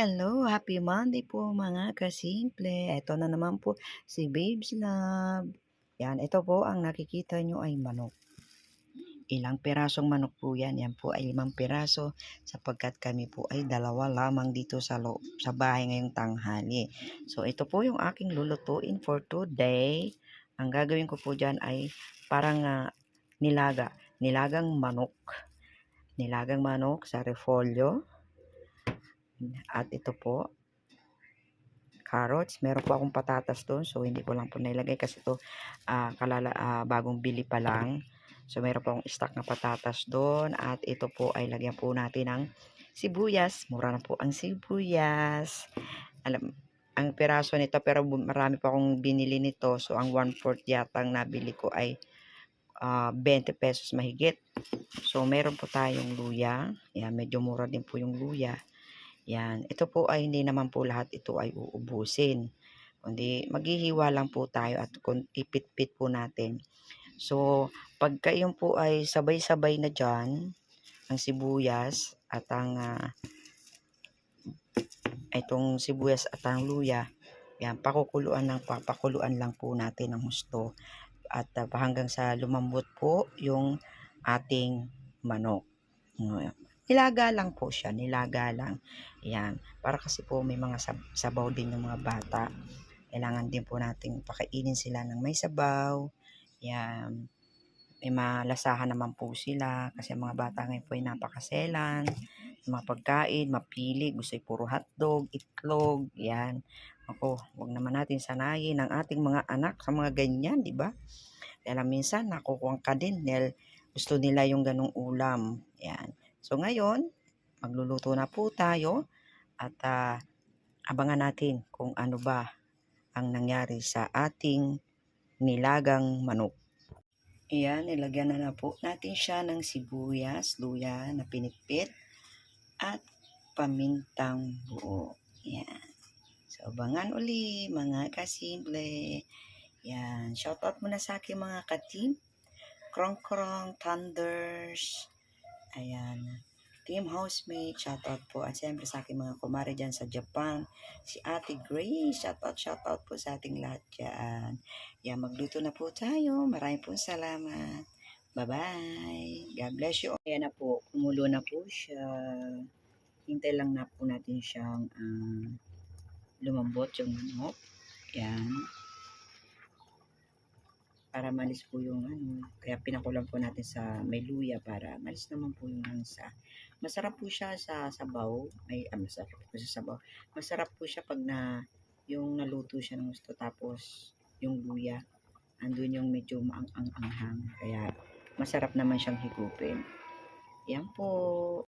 Hello, happy Monday po mga kasimple. Eto na naman po si Babes Love. Yan, ito po ang nakikita nyo ay manok. Ilang pirasong manok po yan? Yan po ay 5 piraso sapagkat kami po ay 2 lamang dito sa bahay ngayong tanghali. So ito po yung aking lulutuin for today. Ang gagawin ko po dyan ay parang nilagang manok. Nilagang manok sa repolyo. At ito po, carrots. Meron po akong patatas doon. So, hindi ko lang po nailagay kasi ito bagong bili pa lang. So, meron po akong stock na patatas doon. At ito po ay lagyan po natin ng sibuyas. Mura na po ang sibuyas. Ang piraso nito pero marami pa akong binili nito. So, ang 1/4 yata ang nabili ko ay 20 pesos mahigit. So, meron po tayong luya. Yan, medyo mura din po yung luya. Yan, ito po ay hindi naman po lahat ito ay uubusin. Kundi maghihiwa lang po tayo at ipit-pit po natin. So, pagka yun po ay sabay-sabay na dyan, ang sibuyas at ang itong sibuyas at ang luya, yan, pakuluan lang po natin ng husto. At hanggang sa lumambot po yung ating manok. Nilaga lang po siya, nilaga lang. Yan, para kasi po may mga sabaw din yung mga bata. Kailangan din po nating pakainin sila ng may sabaw. Yan, may malasahan naman po sila kasi mga bata ngayon po ay napakaselan. Mga pagkain, mapili, gusto ay puro hotdog, itlog, yan. Ako, wag naman natin sanayin ang ating mga anak sa mga ganyan, di ba? Kaya minsan nakukuha ka din dahil gusto nila yung ganong ulam. Yan. So ngayon, magluluto na po tayo at abangan natin kung ano ba ang nangyari sa ating nilagang manok. Ayan, nilagyan na po natin siya ng sibuyas, luya na pinipit at pamintang buo. Yan. So abangan uli mga kasimple. Yan, shoutout muna sa aking mga ka-team. Krong Thunders. Ayan. Team housemate, shoutout po. At siyempre sa aking mga kumare dyan sa Japan. Si Ate Grace, shoutout po sa ating lahat dyan. Yan, magluto na po tayo. Maraming po salamat. Bye-bye. God bless you. Ayan na po, kumulo na po siya. Hintay lang na po natin siyang lumambot yung manok. Yan. Para malis po yung kaya pinakulang po natin sa may luya para malis naman po yung lansa. Masarap po siya sa sabaw. Masarap po sa sabaw. Masarap po siya pag yung naluto siya ng gusto tapos yung luya andun yung medyo maang-anghang. Kaya masarap naman siyang higupin. Yan po.